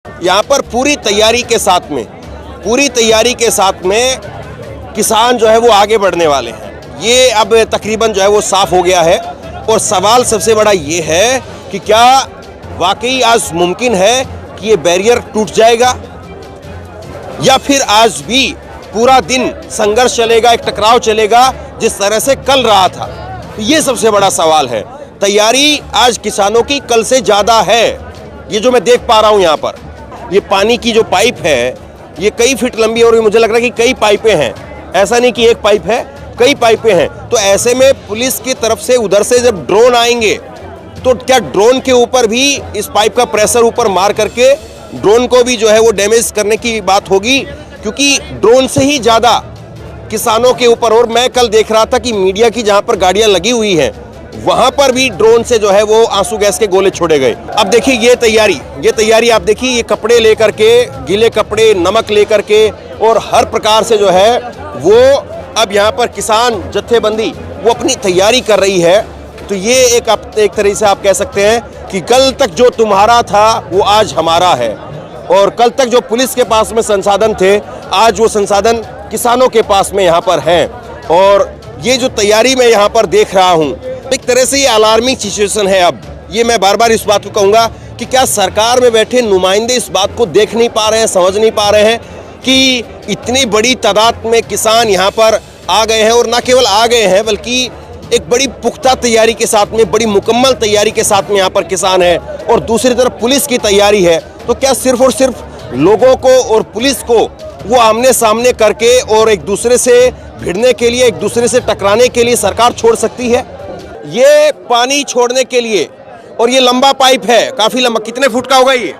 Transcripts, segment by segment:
यहाँ पर पूरी तैयारी के साथ में किसान जो है वो आगे बढ़ने वाले हैं। ये अब तकरीबन जो है वो साफ हो गया है और सवाल सबसे बड़ा ये है कि क्या वाकई आज मुमकिन है कि ये बैरियर टूट जाएगा या फिर आज भी पूरा दिन संघर्ष चलेगा, एक टकराव चलेगा जिस तरह से कल रहा था। ये सबसे बड़ा सवाल है। तैयारी आज किसानों की कल से ज़्यादा है। ये जो मैं देख पा रहा हूँ यहाँ पर, ये पानी की जो पाइप है ये कई फीट लंबी और मुझे लग रहा है कि कई पाइपें हैं। ऐसा नहीं कि एक पाइप है, कई पाइपें हैं। तो ऐसे में पुलिस की तरफ से उधर से जब ड्रोन आएंगे तो क्या ड्रोन के ऊपर भी इस पाइप का प्रेशर ऊपर मार करके ड्रोन को भी जो है वो डैमेज करने की बात होगी, क्योंकि ड्रोन से ही ज़्यादा किसानों के ऊपर। और मैं कल देख रहा था कि मीडिया की जहाँ पर गाड़ियाँ लगी हुई हैं वहाँ पर भी ड्रोन से जो है वो आंसू गैस के गोले छोड़े गए। अब देखिए ये तैयारी आप देखिए, ये कपड़े लेकर के, गीले कपड़े, नमक लेकर के और हर प्रकार से जो है वो अब यहाँ पर किसान जत्थेबंदी वो अपनी तैयारी कर रही है। तो ये एक तरह से आप कह सकते हैं कि कल तक जो तुम्हारा था वो आज हमारा है, और कल तक जो पुलिस के पास में संसाधन थे आज वो संसाधन किसानों के पास में यहाँ पर हैं। और ये जो तैयारी मैं यहाँ पर देख रहा हूँ, एक तरह से ये अलार्मिंग सिचुएशन है। अब ये मैं बार बार इस बात को कहूँगा कि क्या सरकार में बैठे नुमाइंदे इस बात को देख नहीं पा रहे हैं, समझ नहीं पा रहे हैं कि इतनी बड़ी तादाद में किसान यहाँ पर आ गए हैं, और ना केवल आ गए हैं बल्कि एक बड़ी पुख्ता तैयारी के साथ में, बड़ी मुकम्मल तैयारी के साथ में यहाँ पर किसान है, और दूसरी तरफ पुलिस की तैयारी है। तो क्या सिर्फ और सिर्फ लोगों को और पुलिस को वो आमने सामने करके और एक दूसरे से भिड़ने के लिए, एक दूसरे से टकराने के लिए सरकार छोड़ सकती है? ये पानी छोड़ने के लिए, और ये लंबा पाइप है, काफी लंबा, कितने फुट का होगा ये?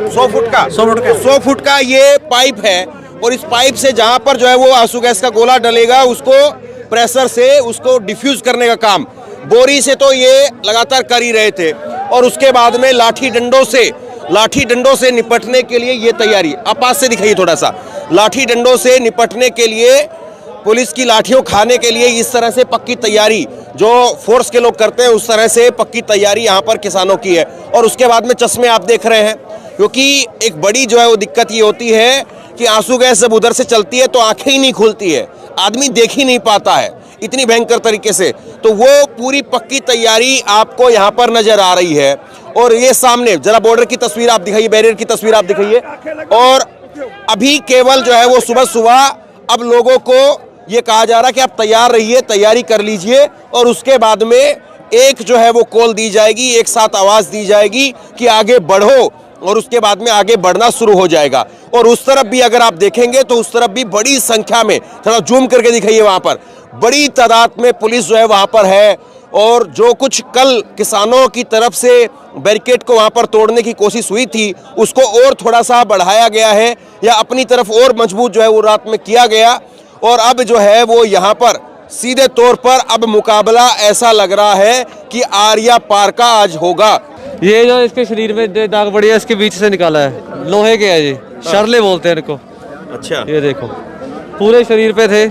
100 फुट का ये पाइप है। और इस पाइप से जहां पर जो है वो आंसू गैस का गोला डलेगा उसको प्रेशर से उसको डिफ्यूज करने का काम बोरी से तो ये लगातार कर ही रहे थे, और उसके बाद में लाठी डंडों से निपटने के लिए ये तैयारी। आप पास से दिखाइए थोड़ा सा। लाठी डंडों से निपटने के लिए, पुलिस की लाठियों खाने के लिए इस तरह से पक्की तैयारी जो फोर्स के लोग करते हैं उस तरह से पक्की तैयारी यहाँ पर किसानों की है। और उसके बाद में चश्मे आप देख रहे हैं, क्योंकि एक बड़ी जो है वो दिक्कत ये होती है कि आंसू गैस जब उधर से चलती है तो आंखें ही नहीं खुलती है, आदमी देख ही नहीं पाता है इतनी भयंकर तरीके से। तो वो पूरी पक्की तैयारी आपको यहाँ पर नजर आ रही है। और ये सामने जरा बॉर्डर की तस्वीर आप दिखाइए, बैरियर की तस्वीर आप दिखाइए। और अभी केवल जो है वो सुबह अब लोगों को ये कहा जा रहा है कि आप तैयार रहिए, तैयारी कर लीजिए, और उसके बाद में एक जो है वो कॉल दी जाएगी, एक साथ आवाज दी जाएगी कि आगे बढ़ो, और उसके बाद में आगे बढ़ना शुरू हो जाएगा। और उस तरफ भी अगर आप देखेंगे तो उस तरफ भी बड़ी संख्या में, थोड़ा जूम करके दिखाइए, वहां पर बड़ी तादाद में पुलिस जो है वहां पर है। और जो कुछ कल किसानों की तरफ से बैरिकेड को वहां पर तोड़ने की कोशिश हुई थी उसको और थोड़ा सा बढ़ाया गया है, या अपनी तरफ और मजबूत जो है वो रात में किया गया। और अब जो है वो यहाँ पर सीधे तौर पर अब मुकाबला ऐसा लग रहा है कि आर्या पार का आज होगा। ये जो इसके शरीर में दाग पड़ी है इसके बीच से निकाला है, लोहे के है जी, शरले बोलते हैं इनको। अच्छा, ये देखो पूरे शरीर पे थे।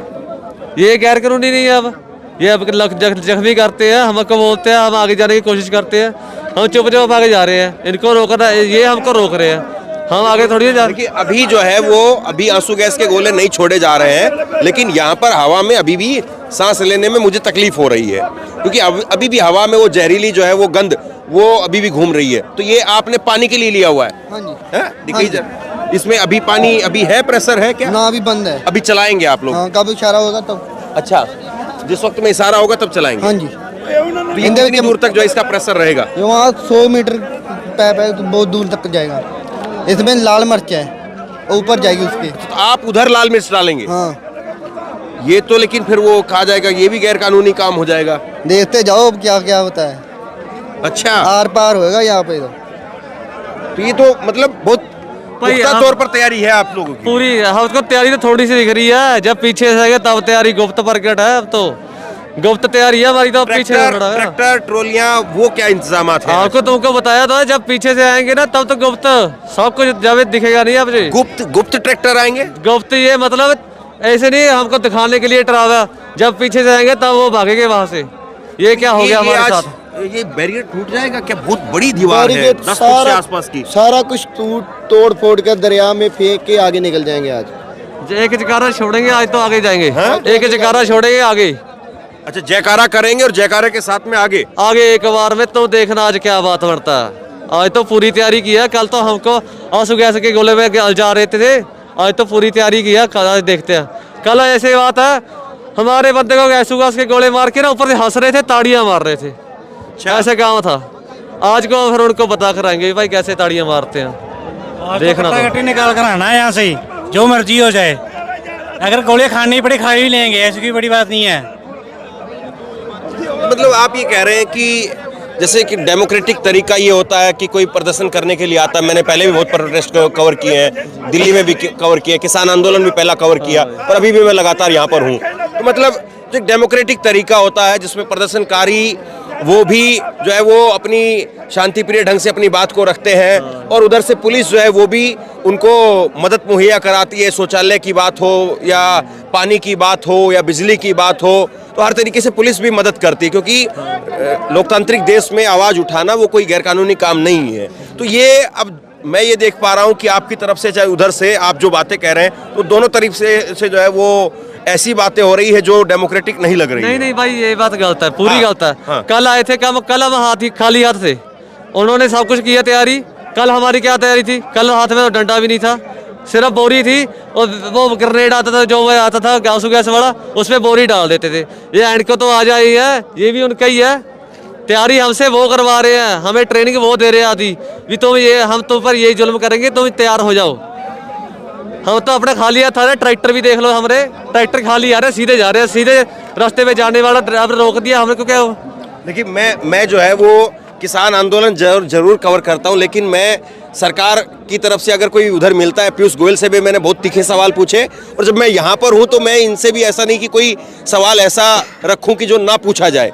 ये गैर कानूनी नहीं है, अब ये अब जख्मी करते हैं, हमको बोलते हैं, हम आगे जाने की कोशिश करते हैं, हम चुपचाप आगे जा रहे हैं। इनको रोकना, ये हमको रोक रहे हैं, हम आगे थोड़ी जा रहे हैं। अभी जो है वो अभी आंसू गैस के गोले नहीं छोड़े जा रहे हैं, लेकिन यहाँ पर हवा में अभी भी सांस लेने में मुझे तकलीफ हो रही है, क्योंकि अभी भी हवा में वो जहरीली जो है वो गंध वो अभी भी घूम रही है। तो ये आपने पानी के लिए लिया हुआ है? हाँ जी। दिखाइए जरा, इसमें अभी पानी अभी है, प्रेशर है क्या? ना, अभी बंद है। अभी चलाएंगे आप लोग? हाँ, कब इशारा होगा तब। अच्छा, जिस वक्त में इशारा होगा तब चलाएंगे? हाँ जी। तो ये कितनी दूर तक जो है इसका प्रेशर रहेगा? ये वहाँ 100 मीटर पैप है तो बहुत दूर तक जाएगा। इसमें लाल मिर्च है, ऊपर जाएगी उसके। तो आप उधर लाल मिर्च डालेंगे? हाँ। ये तो लेकिन फिर वो कहा जाएगा ये भी गैर कानूनी काम हो जाएगा। देखते जाओ अब क्या क्या होता है। अच्छा, आर पार होएगा यहाँ पे तो ये तो मतलब बहुत पुख्ता तौर पर तैयारी है आप लोगों की? पूरी उसको तैयारी तो थोड़ी सी दिख रही है, जब पीछे से आएगा तब तैयारी गुप्त प्रकट है। अब तो गुप्त तैयारी है हमारी, तो पीछे ट्रैक्टर ट्रोलियां वो क्या इंतजाम है? आपको तुमको बताया था, जब पीछे से आएंगे ना तब तो गुप्त सब कुछ जब दिखेगा नहीं। अब जी गुप्त ट्रैक्टर आएंगे? गुप्त ये मतलब ऐसे नहीं हमको दिखाने के लिए डरावा, जब पीछे से आएंगे तब वो भागेंगे वहां से। ये क्या हो गया हमारे साथ? ये बैरियर टूट जाएगा क्या? बहुत बड़ी दीवार है, 10 फुट से आसपास की। सारा कुछ तोड़ फोड़ कर दरिया में फेंक के आगे निकल जाएंगे आज। एक जयकारा छोड़ेंगे आज तो आगे जाएंगे। एक जयकारा छोड़ेंगे आगे। अच्छा, जयकारा करेंगे और जयकारे के साथ में आगे एक बार में तो देखना आज क्या बात बढ़ता है। आज तो पूरी तैयारी की है। कल तो हमको आंसू गैस के गोले में जा रहे थे, आज तो पूरी तैयारी की है। कल देखते हैं। कल ऐसे बात है, हमारे बंदे को गैस के गोले मार के ना ऊपर से हंस रहे थे, ताड़ियां मार रहे थे। ऐसे गाँव था। आज को फिर उनको बता कर आएंगे भाई कैसे ताड़ियां मारते हैं। देखना तो निकाल कर आना है यहाँ से ही, जो मर्जी हो जाए। अगर गोलियां खानी पड़े खा ही लेंगे, ऐसी कोई बड़ी बात नहीं है। मतलब आप ये कह रहे हैं कि जैसे कि डेमोक्रेटिक तरीका ये होता है कि कोई प्रदर्शन करने के लिए आता है। मैंने पहले भी बहुत प्रोटेस्ट कवर किए हैं, दिल्ली में भी कवर किए, किसान आंदोलन भी पहला कवर किया, और अभी भी मैं लगातार यहाँ पर हूँ। तो मतलब जो डेमोक्रेटिक तरीका होता है जिसमें प्रदर्शनकारी वो भी जो है वो अपनी शांतिप्रिय ढंग से अपनी बात को रखते हैं, और उधर से पुलिस जो है वो भी उनको मदद मुहैया कराती है। शौचालय की बात हो या पानी की बात हो या बिजली की बात हो, तो हर तरीके से पुलिस भी मदद करती है, क्योंकि लोकतांत्रिक देश में आवाज़ उठाना वो कोई गैरकानूनी काम नहीं है। तो ये अब मैं ये देख पा रहा हूँ कि आपकी तरफ से चाहे उधर से आप जो बातें कह रहे हैं, तो दोनों तरफ से जो है वो ऐसी बातें हो रही है जो डेमोक्रेटिक नहीं लग रही है। नहीं भाई, ये बात गलत है, पूरी गलत है। हाँ। कल आए थे, कल हम खाली हाथ थे। उन्होंने सब कुछ किया तैयारी। कल हमारी क्या तैयारी थी? कल हाथ में तो डंडा भी नहीं था, सिर्फ बोरी थी, और वो ग्रेनेड आता था, जो आता था आंसू गैस वाला, उसमें बोरी डाल देते थे। ये एंड को तो आ जाए है, ये भी उनका ही है। तैयारी हमसे वो करवा रहे हैं, हमें ट्रेनिंग वो दे रहे हैं आदि भी। तुम ये हम तुम पर यही जुल्म करेंगे, तुम तैयार हो जाओ। हम तो अपने खाली हाथ आ रहे। ट्रैक्टर भी देख लो, हमारे ट्रैक्टर खाली आ रहे, सीधे जा रहे हैं। सीधे रास्ते में जाने वाला ड्राइवर रोक दिया हमने को। क्या देखिए, मैं जो है वो किसान आंदोलन जरूर कवर करता हूं, लेकिन मैं सरकार की तरफ से अगर कोई उधर मिलता है, पीयूष गोयल से भी मैंने बहुत तीखे सवाल पूछे, और जब मैं यहाँ पर हूँ तो मैं इनसे भी ऐसा नहीं कि कोई सवाल ऐसा रखूँ कि जो ना पूछा जाए।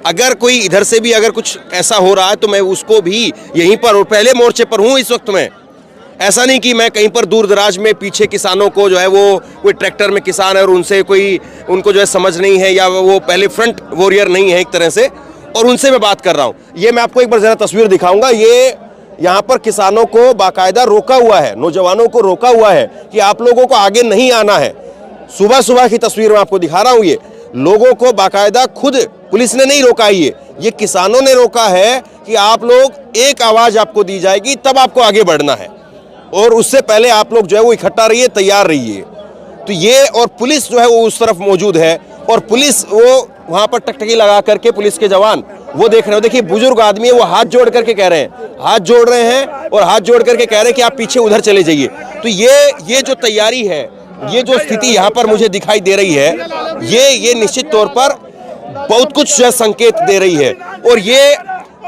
अगर कोई इधर से भी अगर कुछ ऐसा हो रहा है तो मैं उसको भी यहीं पर और पहले मोर्चे पर हूँ इस वक्त में। ऐसा नहीं कि मैं कहीं पर दूर दराज में पीछे किसानों को जो है वो कोई ट्रैक्टर में किसान है और उनसे कोई उनको जो है समझ नहीं है, या वो पहले फ्रंट वॉरियर नहीं है एक तरह से, और उनसे मैं बात कर रहा हूँ। ये मैं आपको एक बार ज़रा तस्वीर दिखाऊंगा। ये यहाँ पर किसानों को बाकायदा रोका हुआ है, नौजवानों को रोका हुआ है कि आप लोगों को आगे नहीं आना है। सुबह सुबह की तस्वीर मैं आपको दिखा रहा हूँ। ये लोगों को बाकायदा खुद पुलिस ने नहीं रोका, ये किसानों ने रोका है कि आप लोग, एक आवाज़ आपको दी जाएगी तब आपको आगे बढ़ना है, और उससे पहले आप लोग जो है वो इकट्ठा रहिए, तैयार रहिए। तो ये, और पुलिस जो है वो उस तरफ मौजूद है, और पुलिस वो वहाँ पर टकटकी लगा करके पुलिस के जवान वो देख रहे हो। देखिए, बुजुर्ग आदमी है, वो हाथ जोड़ करके कह रहे हैं, हाथ जोड़ रहे हैं और हाथ जोड़ करके कह रहे हैं कि आप पीछे उधर चले जाइए। तो ये जो तैयारी है, ये जो स्थिति यहाँ पर मुझे दिखाई दे रही है, ये निश्चित तौर पर बहुत कुछ जो है संकेत दे रही है। और ये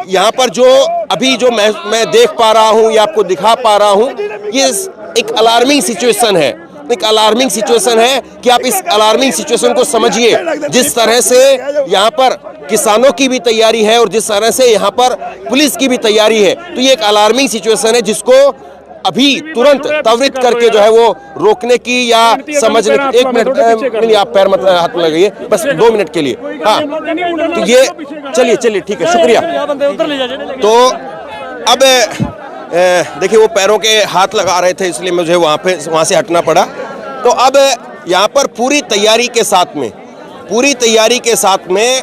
यहाँ पर जो अभी जो मैं देख पा रहा हूँ या आपको दिखा पा रहा हूँ, ये एक अलार्मिंग सिचुएशन है। एक अलार्मिंग सिचुएशन है कि आप इस अलार्मिंग सिचुएशन को समझिए। जिस तरह से यहाँ पर किसानों की भी तैयारी है और जिस तरह से यहाँ पर पुलिस की भी तैयारी है, तो ये एक अलार्मिंग सिचुएशन है जिसको अभी तुरंत त्वरित करके जो है वो रोकने की या समझने की। 1 मिनट, नहीं आप पैर मत हाथ में लगाइए, बस 2 मिनट के लिए। हाँ, तो ये चलिए ठीक है, शुक्रिया। तो अब देखिए, वो पैरों के हाथ लगा रहे थे, इसलिए मुझे वहाँ से हटना पड़ा। तो अब यहाँ पर पूरी तैयारी के साथ में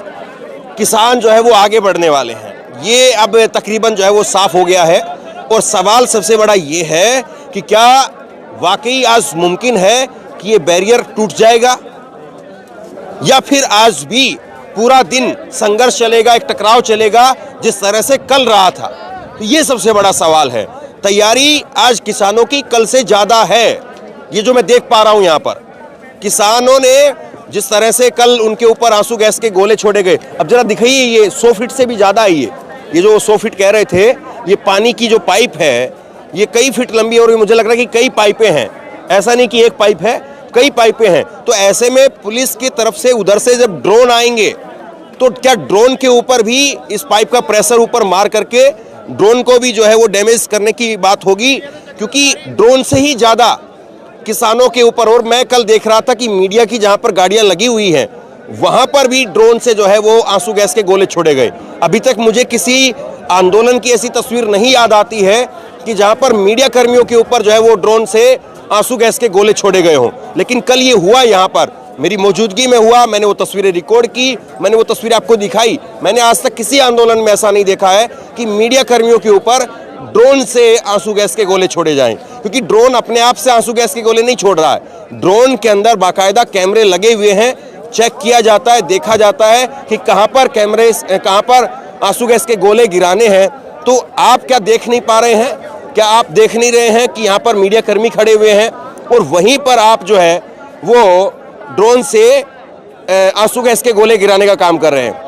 किसान जो है वो आगे बढ़ने वाले हैं। ये अब तकरीबन जो है वो साफ हो गया है, और सवाल सबसे बड़ा ये है कि क्या वाकई आज मुमकिन है कि ये बैरियर टूट जाएगा, या फिर आज भी पूरा दिन संघर्ष चलेगा, एक टकराव चलेगा जिस तरह से कल रहा था। तो ये सबसे बड़ा सवाल है। तैयारी आज किसानों की कल से ज़्यादा है, ये जो मैं देख पा रहा हूँ यहाँ पर। किसानों ने जिस तरह से कल उनके ऊपर आंसू गैस के गोले छोड़े गए, अब जरा दिखाइए, ये 100 फीट से भी ज़्यादा है। ये जो 100 फीट कह रहे थे, ये पानी की जो पाइप है ये कई फीट लंबी है, और मुझे लग रहा है कि कई पाइपें हैं। ऐसा नहीं कि एक पाइप है, कई पाइपें हैं। तो ऐसे में पुलिस की तरफ से उधर से जब ड्रोन आएंगे, तो क्या ड्रोन के ऊपर भी इस पाइप का प्रेशर ऊपर मार करके ड्रोन को भी जो है वो डैमेज करने की बात होगी, क्योंकि ड्रोन से ही ज़्यादा किसानों के ऊपर। और मैं कल देख रहा था कि मीडिया की जहाँ पर गाड़ियाँ लगी हुई हैं, वहां पर भी ड्रोन से जो है वो आंसू गैस के गोले छोड़े गए। अभी तक मुझे किसी आंदोलन की ऐसी तस्वीर नहीं याद आती है कि जहां पर मीडिया कर्मियों के ऊपर जो है वो ड्रोन से आंसू गैस के गोले छोड़े गए हों, लेकिन कल ये हुआ, यहाँ पर मेरी मौजूदगी में हुआ। मैंने वो तस्वीरें रिकॉर्ड की, मैंने वो तस्वीरें आपको दिखाई। मैंने आज तक किसी आंदोलन में ऐसा नहीं देखा है कि मीडिया कर्मियों के ऊपर ड्रोन से आंसू गैस के गोले छोड़े जाएं, क्योंकि ड्रोन अपने आप से आंसू गैस के गोले नहीं छोड़ रहा है। ड्रोन के अंदर बाकायदा कैमरे लगे हुए हैं, चेक किया जाता है, देखा जाता है कि कहां पर आंसू गैस के गोले गिराने हैं। तो आप क्या देख नहीं पा रहे हैं? क्या आप देख नहीं रहे हैं कि यहाँ पर मीडिया कर्मी खड़े हुए हैं और वहीं पर आप जो है वो ड्रोन से आंसू गैस के गोले गिराने का काम कर रहे हैं?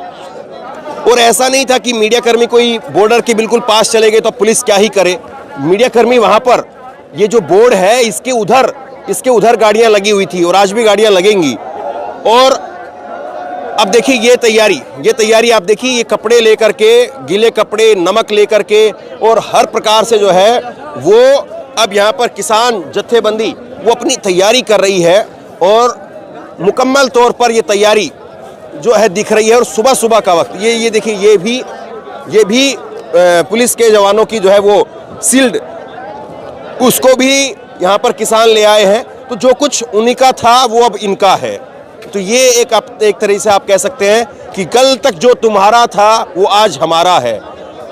और ऐसा नहीं था कि मीडिया कर्मी कोई बॉर्डर के बिल्कुल पास चले गए तो पुलिस क्या ही करे। मीडिया कर्मी वहां पर, ये जो बोर्ड है इसके उधर गाड़ियां लगी हुई थी और आज भी गाड़ियां लगेंगी। और अब देखिए ये तैयारी आप देखिए, ये कपड़े लेकर के, गीले कपड़े, नमक लेकर के और हर प्रकार से जो है वो अब यहाँ पर किसान जत्थेबंदी वो अपनी तैयारी कर रही है और मुकम्मल तौर पर ये तैयारी जो है दिख रही है। और सुबह का वक्त ये देखिए, ये भी पुलिस के जवानों की जो है वो शील्ड, उसको भी यहाँ पर किसान ले आए हैं। तो जो कुछ उन्हीं का था वो अब इनका है। तो ये एक तरह से आप कह सकते हैं कि कल तक जो तुम्हारा था वो आज हमारा है,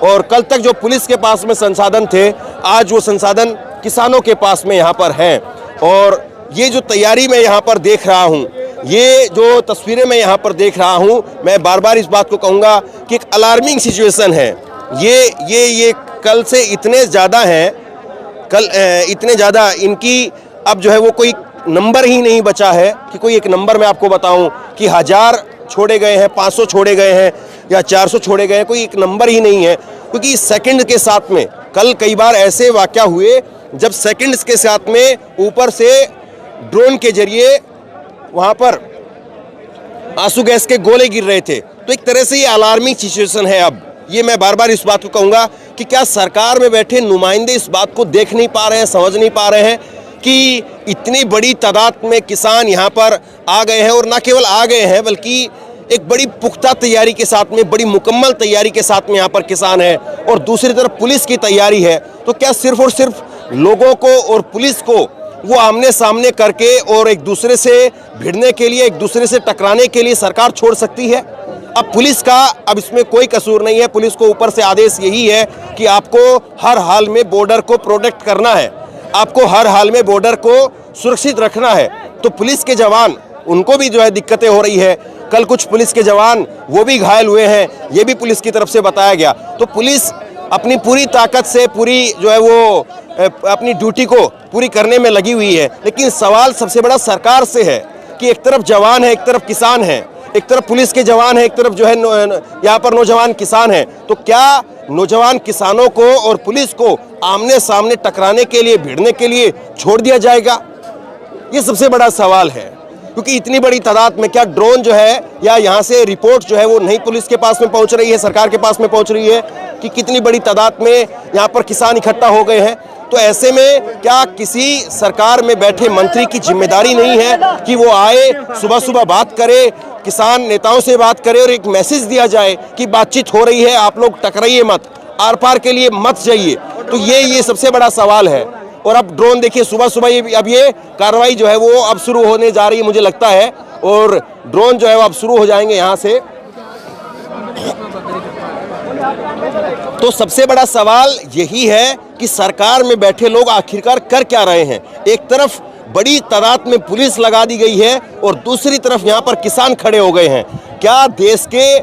और कल तक जो पुलिस के पास में संसाधन थे आज वो संसाधन किसानों के पास में यहाँ पर हैं। और ये जो तैयारी मैं यहाँ पर देख रहा हूँ, ये जो तस्वीरें मैं यहाँ पर देख रहा हूँ, मैं बार बार इस बात को कहूँगा कि एक अलार्मिंग सिचुएशन है। ये कल से इतने ज़्यादा हैं, इतने ज़्यादा इनकी अब जो है वो कोई नंबर ही नहीं बचा है कि कोई एक नंबर मैं आपको बताऊं कि 1000 छोड़े गए हैं, 500 छोड़े गए हैं या 400 छोड़े गए हैं, कोई एक नंबर ही नहीं है। क्योंकि सेकंड के साथ में कल कई बार ऐसे वाक़या हुए जब सेकंड्स के साथ में ऊपर से ड्रोन के जरिए वहां पर आंसू गैस के गोले गिर रहे थे। तो एक तरह से ये अलार्मिंग सिचुएशन है। अब ये मैं बार बार इस बात को कहूँगा कि क्या सरकार में बैठे नुमाइंदे इस बात को देख नहीं पा रहे हैं, समझ नहीं पा रहे हैं कि इतनी बड़ी तादाद में किसान यहाँ पर आ गए हैं, और न केवल आ गए हैं बल्कि एक बड़ी पुख्ता तैयारी के साथ में, बड़ी मुकम्मल तैयारी के साथ में यहाँ पर किसान है, और दूसरी तरफ पुलिस की तैयारी है। तो क्या सिर्फ और सिर्फ लोगों को और पुलिस को वो आमने सामने करके और एक दूसरे से भिड़ने के लिए, एक दूसरे से टकराने के लिए सरकार छोड़ सकती है? अब पुलिस का अब इसमें कोई कसूर नहीं है। पुलिस को ऊपर से आदेश यही है कि आपको हर हाल में बॉर्डर को प्रोटेक्ट करना है, आपको हर हाल में बॉर्डर को सुरक्षित रखना है। तो पुलिस के जवान, उनको भी जो है दिक्कतें हो रही है। कल कुछ पुलिस के जवान वो भी घायल हुए हैं, ये भी पुलिस की तरफ से बताया गया। तो पुलिस अपनी पूरी ताकत से पूरी जो है वो अपनी ड्यूटी को पूरी करने में लगी हुई है। लेकिन सवाल सबसे बड़ा सरकार से है कि एक तरफ जवान है, एक तरफ किसान है, एक तरफ पुलिस के जवान है, एक तरफ जो है यहाँ पर नौजवान किसान है। तो क्या नौजवान किसानों को और पुलिस को आमने सामने टकराने के लिए, भिड़ने के लिए छोड़ दिया जाएगा? ये सबसे बड़ा सवाल है। क्योंकि इतनी बड़ी तादाद में क्या ड्रोन जो है या यहाँ से रिपोर्ट जो है वो नहीं पुलिस के पास में पहुँच रही है, सरकार के पास में पहुँच रही है कि कितनी बड़ी तादाद में यहाँ पर किसान इकट्ठा हो गए हैं? तो ऐसे में क्या किसी सरकार में बैठे मंत्री की जिम्मेदारी नहीं है कि वो आए, सुबह सुबह बात करे, किसान नेताओं से बात करे और एक मैसेज दिया जाए कि बातचीत हो रही है, आप लोग टकराइए मत, आर पार के लिए मत जाइए? तो ये सबसे बड़ा सवाल है। और अब ड्रोन देखिए, सुबह सुबह अब ये कार्रवाई जो है वो अब शुरू होने जा रही है मुझे लगता है, और ड्रोन जो है वो अब शुरू हो जाएंगे यहाँ से। तो सबसे बड़ा सवाल यही है कि सरकार में बैठे लोग आखिरकार कर क्या रहे हैं? एक तरफ बड़ी तादाद में पुलिस लगा दी गई है और दूसरी तरफ यहाँ पर किसान खड़े हो गए हैं। क्या देश के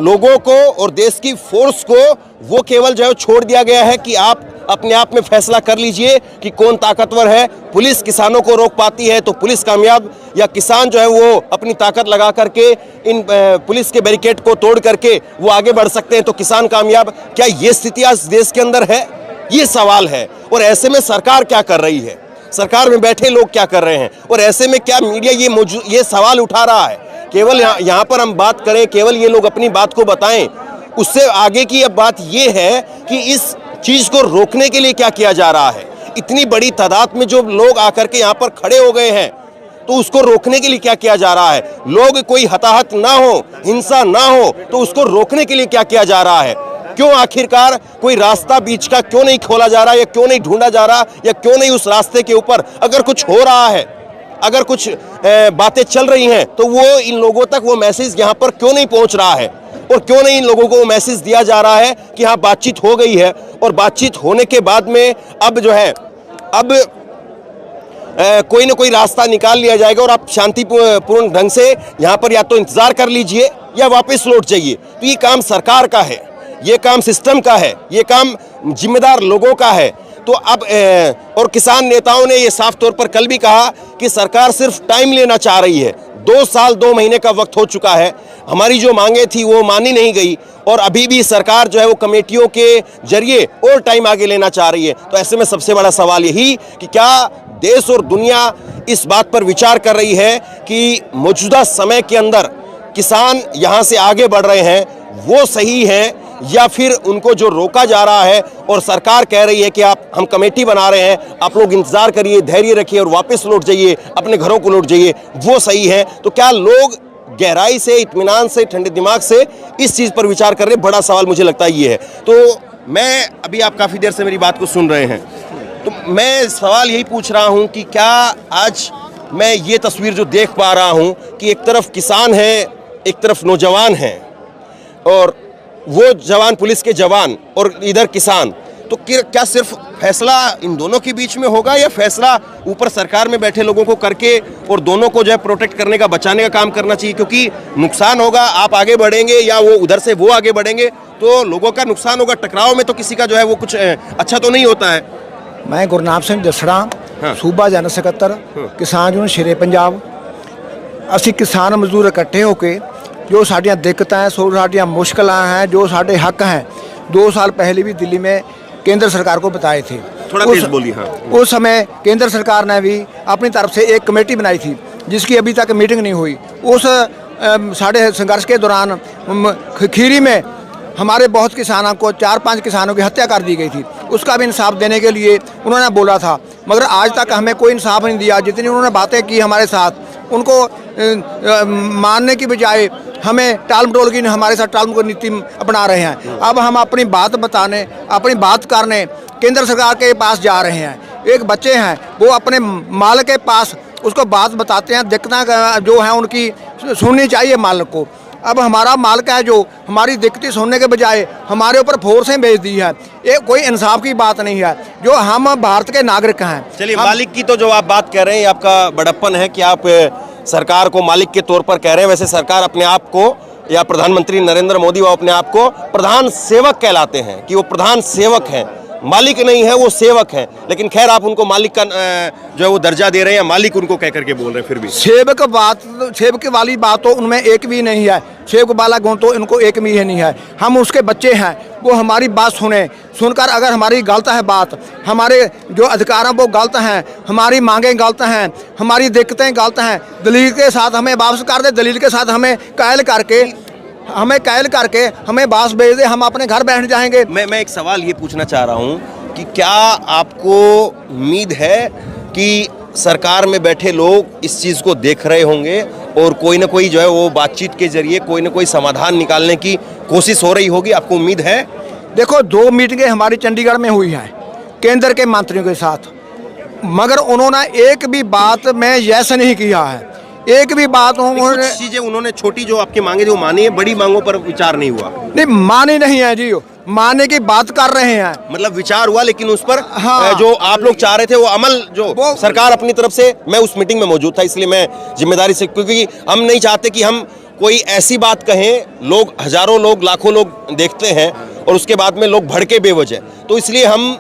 लोगों को और देश की फोर्स को वो केवल जो है छोड़ दिया गया है कि आप अपने आप में फैसला कर लीजिए कि कौन ताकतवर है? पुलिस किसानों को रोक पाती है तो पुलिस कामयाब, या किसान जो है वो अपनी ताकत लगा करके इन पुलिस के बैरिकेड को तोड़ करके वो आगे बढ़ सकते हैं तो किसान कामयाब? क्या ये स्थिति आज देश के अंदर है? ये सवाल है। और ऐसे में सरकार क्या कर रही है, सरकार में बैठे लोग क्या कर रहे हैं, और ऐसे में क्या मीडिया ये सवाल उठा रहा है? केवल यहाँ पर हम बात करें, केवल ये लोग अपनी बात को बताएं, उससे आगे की अब बात ये है कि इस चीज़ को रोकने के लिए क्या किया जा रहा है? इतनी बड़ी तादाद में जो लोग आकर के यहाँ पर खड़े हो गए हैं, तो उसको रोकने के लिए क्या किया जा रहा है? लोग कोई हताहत ना हो, हिंसा ना हो, तो उसको रोकने के लिए क्या किया जा रहा है? क्यों आखिरकार कोई रास्ता बीच का क्यों नहीं खोला जा रहा, या क्यों नहीं ढूंढा जा रहा, या क्यों नहीं उस रास्ते के ऊपर अगर कुछ हो रहा है, अगर कुछ बातें चल रही हैं, तो वो इन लोगों तक वो मैसेज यहाँ पर क्यों नहीं पहुँच रहा है? और क्यों नहीं इन लोगों को वो मैसेज दिया जा रहा है कि हाँ बातचीत हो गई है, और बातचीत होने के बाद में अब जो है अब कोई ना कोई रास्ता निकाल लिया जाएगा और आप शांतिपूर्ण ढंग से यहाँ पर या तो इंतजार कर लीजिए या वापस लौट जाइए। तो ये काम सरकार का है, ये काम सिस्टम का है, ये काम जिम्मेदार लोगों का है। तो अब और किसान नेताओं ने ये साफ तौर पर कल भी कहा कि सरकार सिर्फ टाइम लेना चाह रही है। 2 साल 2 महीने का वक्त हो चुका है, हमारी जो मांगे थी वो मानी नहीं गई, और अभी भी सरकार जो है वो कमेटियों के जरिए और टाइम आगे लेना चाह रही है। तो ऐसे में सबसे बड़ा सवाल यही कि क्या देश और दुनिया इस बात पर विचार कर रही है कि मौजूदा समय के अंदर किसान यहाँ से आगे बढ़ रहे हैं वो सही है, या फिर उनको जो रोका जा रहा है और सरकार कह रही है कि हम कमेटी बना रहे हैं, आप लोग इंतजार करिए, धैर्य रखिए और वापस लौट जाइए, अपने घरों को लौट जाइए, वो सही है? तो क्या लोग गहराई से, इत्मीनान से, ठंडे दिमाग से इस चीज़ पर विचार कर रहे हैं? बड़ा सवाल मुझे लगता है ये है। तो मैं अभी, आप काफ़ी देर से मेरी बात को सुन रहे हैं, तो मैं सवाल यही पूछ रहा हूँ कि क्या आज मैं ये तस्वीर जो देख पा रहा हूँ कि एक तरफ किसान है, एक तरफ नौजवान हैं, और वो जवान पुलिस के जवान और इधर किसान, तो क्या सिर्फ फैसला इन दोनों के बीच में होगा, या फैसला ऊपर सरकार में बैठे लोगों को करके और दोनों को जो है प्रोटेक्ट करने का, बचाने का काम करना चाहिए? क्योंकि नुकसान होगा, आप आगे बढ़ेंगे या वो उधर से वो आगे बढ़ेंगे, तो लोगों का नुकसान होगा। टकराव में तो किसी का जो है वो कुछ अच्छा तो नहीं होता है। मैं गुरनाम ਸਿੰਘ ਜਸੜਾ ਸੂਬਾ ਜਨ ਸਕੱਤਰ ਕਿਸਾਨ ਯੂਨੀਅਨ ਸ਼ੇਰੇ ਪੰਜਾਬ। ਅਸੀਂ ਕਿਸਾਨ ਮਜ਼ਦੂਰ ਇਕੱਠੇ ਹੋ ਕੇ जो साड़ियाँ दिक्कतें हैं, साड़ियाँ मुश्किलें हैं, जो साढ़े हक हैं, 2 साल पहले भी दिल्ली में केंद्र सरकार को बताए थे। थोड़ा तेज बोलिए। हाँ। उस समय केंद्र सरकार ने भी अपनी तरफ से एक कमेटी बनाई थी जिसकी अभी तक मीटिंग नहीं हुई। उस साढ़े संघर्ष के दौरान खीरी में हमारे बहुत किसानों को, 4-5 किसानों की हत्या कर दी गई थी। उसका भी इंसाफ देने के लिए उन्होंने बोला था, मगर आज तक हमें कोई इंसाफ नहीं दिया। जितनी उन्होंने बातें की हमारे साथ, उनको मानने की बजाय हमें टाल मटोल की, हमारे साथ टाल मटोल नीति अपना रहे हैं। अब हम अपनी बात बताने, अपनी बात करने केंद्र सरकार के पास जा रहे हैं। एक बच्चे हैं, वो अपने मालिक के पास उसको बात बताते हैं, दिक्कतें जो हैं उनकी सुननी चाहिए मालिक को। अब हमारा मालिक है जो हमारी दिक्कतें सुनने के बजाय हमारे ऊपर फोर्सें भेज दी है। ये कोई इंसाफ की बात नहीं है। जो हम भारत के नागरिक हैं। चलिए, मालिक की तो जो आप बात कर रहे हैं, आपका बड़प्पन है कि आप सरकार को मालिक के तौर पर कह रहे हैं। वैसे सरकार अपने आप को, या प्रधानमंत्री नरेंद्र मोदी वो अपने आप को प्रधान सेवक कहलाते हैं, कि वो प्रधान सेवक हैं, मालिक नहीं है, वो सेवक हैं। लेकिन खैर, आप उनको मालिक का जो है वो दर्जा दे रहे हैं, या मालिक उनको कह करके बोल रहे हैं। फिर भी सेवक वाली बात तो उनमें एक भी नहीं है। सेवक वाला गुण तो इनको एक भी नहीं है। हम उसके बच्चे हैं, वो हमारी बात सुनकर अगर हमारी गलत है बात, हमारे जो अधिकार हैं वो गलत हैं, हमारी मांगें गलत हैं, हमारी दिक्कतें गलत हैं, दलील के साथ हमें वापस कर दे, दलील के साथ हमें कैद करके हमें वापस भेज दे, हम अपने घर बैठ जाएंगे। मैं एक सवाल ये पूछना चाह रहा हूँ कि क्या आपको उम्मीद है कि सरकार में बैठे लोग इस चीज़ को देख रहे होंगे और कोई ना कोई जो है वो बातचीत के जरिए कोई ना कोई समाधान निकालने की कोशिश हो रही होगी? आपको उम्मीद है? देखो, 2 मीटिंगें हमारी चंडीगढ़ में हुई हैं केंद्र के मंत्रियों के साथ, मगर उन्होंने एक भी बात में यस नहीं किया है। एक भी बात उन्होंने, चीजें उन्होंने छोटी जो आपकी मांगे जो मानी है, बड़ी मांगों पर विचार नहीं हुआ। नहीं, मानी नहीं है जी, मानने की बात कर रहे हैं। मतलब विचार हुआ, लेकिन उस पर हाँ, जो आप लोग चाह रहे थे वो अमल जो सरकार अपनी तरफ से, मैं उस मीटिंग में मौजूद था इसलिए मैं जिम्मेदारी से, क्योंकि हम नहीं चाहते कि हम कोई ऐसी बात कहें, लोग हजारों लोग, लाखों लोग देखते हैं और उसके बाद में लोग भड़के बेवजह, तो इसलिए हम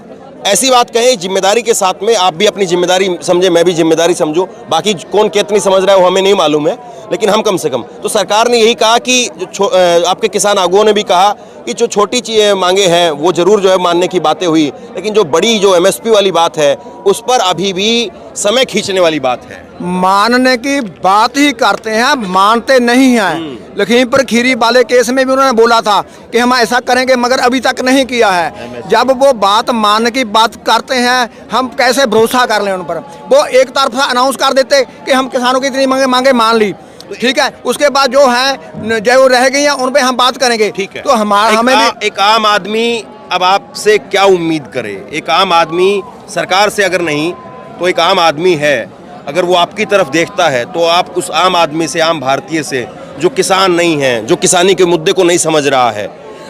ऐसी बात कहें जिम्मेदारी के साथ में। आप भी अपनी जिम्मेदारी समझे, मैं भी जिम्मेदारी समझूं, बाकी कौन कितनी समझ रहा है वो हमें नहीं मालूम है, लेकिन हम कम से कम तो सरकार ने यही कहा कि जो आपके किसान आगुओं ने भी कहा कि जो छोटी चीज़ें मांगे हैं वो ज़रूर जो है मानने की बातें हुई, लेकिन जो बड़ी जो MSP वाली बात है उस पर अभी भी समय खींचने वाली बात है। मानने की बात ही करते हैं, मानते नहीं हैं। लखीमपुर खीरी वाले केस में भी उन्होंने बोला था कि हम ऐसा करेंगे, मगर अभी तक नहीं किया है। जब वो बात मानने की बात करते हैं, हम कैसे भरोसा कर लें उन पर। वो एक तरफा अनाउंस कर देते कि हम किसानों की इतनी मांगे मान ली, ठीक है, उसके बाद जो है जो रह गई हैं उन पे हम बात करेंगे। ठीक है, तो हमें एक आम आदमी अब आपसे क्या उम्मीद करे? एक आम आदमी सरकार से अगर नहीं तो एक आम आदमी है, अगर वो आपकी तरफ देखता है तो आप उस आम आदमी से, आम भारतीय से जो किसान नहीं है, जो किसानी के मुद्दे को नहीं समझ रहा है,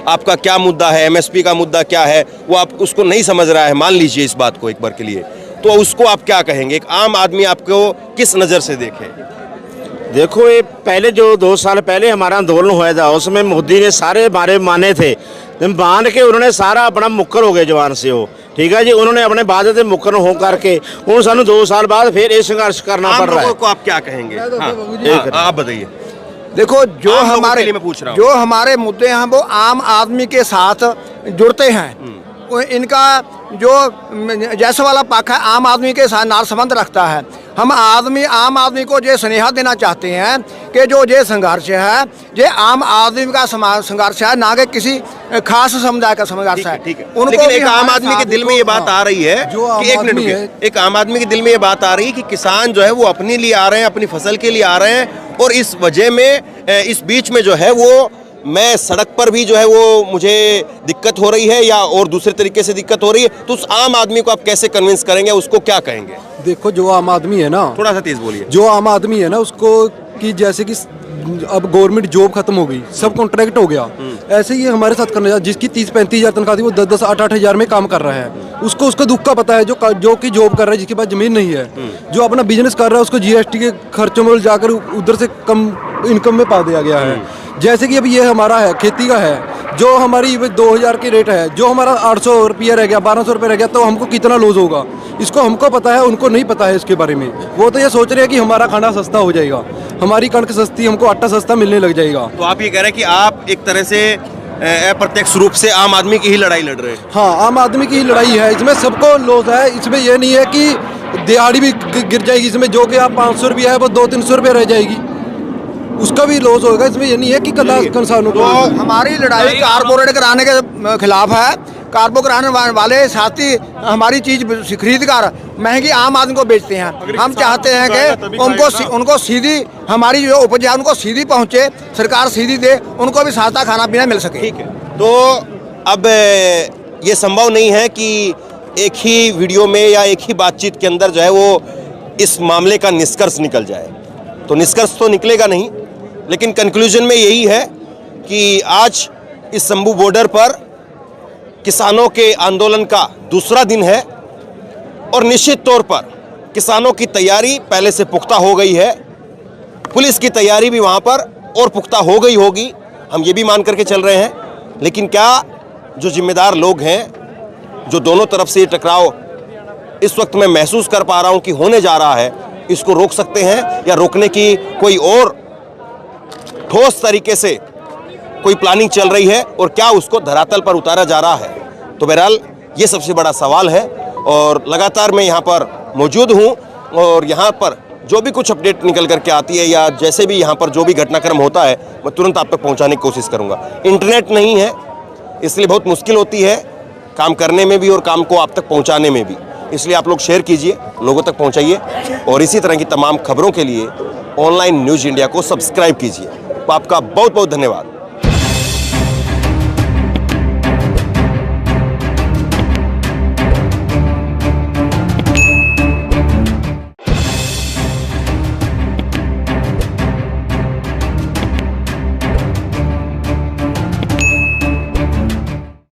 आपका क्या मुद्दा है, एमएसपी का मुद्दा क्या है, वो आप उसको नहीं समझ रहा है, मान लीजिए इस बात को एक बार के लिए, तो उसको आप क्या कहेंगे? एक आम आदमी आपको किस नज़र से देखे? देखो, ये पहले जो 2 साल पहले हमारा आंदोलन हुआ था, उसमें मोदी ने सारे हमारे माने थे, मान के उन्होंने सारा अपना मुक्कर हो गए जवान से हो, ठीक है जी। उन्होंने अपने वादे से मुक्कर हो करके उन सानू 2 साल बाद फिर ये संघर्ष करना पड़ रहा है। को आप क्या कहेंगे? आप बताइए। देखो, जो हमारे हमारे मुद्दे हैं वो आम आदमी के साथ जुड़ते हैं। इनका जो जैसे वाला पक्ष है आम आदमी के साथ नार संबंध रखता है। हम आम आदमी को ये स्नेहा देना चाहते हैं कि जो ये संघर्ष है, ये आम आदमी का संघर्ष है, ना कि किसी खास समुदाय का संघर्ष है। लेकिन एक आम आदमी के दिल में ये बात आ रही है कि एक आम आदमी के दिल में ये बात आ रही है कि किसान जो है वो अपने लिए आ रहे हैं, अपनी फसल के लिए आ रहे हैं, और इस वजह में इस बीच में जो है वो मैं सड़क पर भी जो है वो मुझे दिक्कत हो रही है या और दूसरे तरीके से दिक्कत हो रही है, तो उस आम आदमी को आप कैसे कन्विंस करेंगे? उसको क्या कहेंगे? देखो, जो आम आदमी है ना, थोड़ा सा तेज बोलिए। जो आम आदमी है ना, उसको कि जैसे कि अब गवर्नमेंट जॉब खत्म हो गई, सब कॉन्ट्रैक्ट हो गया, ऐसे ही हमारे साथ करना चाहिए। जिसकी 30-35 हज़ार तनख्वाह थी वो 10-10, 8-8 हज़ार में काम कर रहा है, उसको दुख का पता है। जो कि जॉब कर रहा है, जिसके पास जमीन नहीं है, जो अपना बिजनेस कर रहा है, उसको जीएसटी के खर्चों में जाकर उधर से कम इनकम में पा दिया गया है। जैसे कि अभी ये हमारा है, खेती का है, जो हमारी 2000 की रेट है, जो हमारा 800 रुपया रह गया, 1200 रुपये रह गया, तो हमको कितना लॉस होगा, इसको हमको पता है, उनको नहीं पता है इसके बारे में। वो तो ये सोच रहे हैं कि हमारा खाना सस्ता हो जाएगा, हमारी कणक सस्ती, हमको आटा सस्ता मिलने लग जाएगा। तो आप ये कह रहे हैं कि आप एक तरह से अप्रत्यक्ष रूप से आम आदमी की ही लड़ाई लड़ रहे हैं? हाँ, आम आदमी की ही लड़ाई है, इसमें सबको लॉस है। इसमें यह नहीं है कि दिहाड़ी भी गिर जाएगी, इसमें जो कि आप 500 रुपया है वो 200-300 रुपये रह जाएगी, उसका भी लॉस होगा। इसमें ये नहीं है कि किसानों को। हमारी लड़ाई कारपोरेट कराने के खिलाफ है। कारपो कराने वाले साथी हमारी चीज खरीद कर महंगी आम आदमी को बेचते हैं। हम चाहते हैं कि उनको सीधी हमारी जो उपज है उनको सीधी पहुंचे, सरकार सीधी दे, उनको भी सस्ता खाना पीना मिल सके। ठीक है, तो अब ये संभव नहीं है कि एक ही वीडियो में या एक ही बातचीत के अंदर जो है वो इस मामले का निष्कर्ष निकल जाए। तो निष्कर्ष तो निकलेगा नहीं, लेकिन कंक्लूजन में यही है कि आज इस शंभू बॉर्डर पर किसानों के आंदोलन का दूसरा दिन है और निश्चित तौर पर किसानों की तैयारी पहले से पुख्ता हो गई है। पुलिस की तैयारी भी वहाँ पर और पुख्ता हो गई होगी, हम ये भी मान करके चल रहे हैं। लेकिन क्या जो जिम्मेदार लोग हैं, जो दोनों तरफ से ये टकराव इस वक्त मैं महसूस कर पा रहा हूँ कि होने जा रहा है, इसको रोक सकते हैं या रोकने की कोई और ठोस तरीके से कोई प्लानिंग चल रही है और क्या उसको धरातल पर उतारा जा रहा है? तो बहरहाल ये सबसे बड़ा सवाल है और लगातार मैं यहाँ पर मौजूद हूँ और यहाँ पर जो भी कुछ अपडेट निकल करके आती है या जैसे भी यहाँ पर जो भी घटनाक्रम होता है मैं तुरंत आप तक पहुँचाने की कोशिश करूँगा। इंटरनेट नहीं है इसलिए बहुत मुश्किल होती है काम करने में भी और काम को आप तक पहुँचाने में भी, इसलिए आप लोग शेयर कीजिए, लोगों तक पहुँचाइए और इसी तरह की तमाम खबरों के लिए ऑनलाइन न्यूज़ इंडिया को सब्सक्राइब कीजिए। आपका बहुत बहुत धन्यवाद।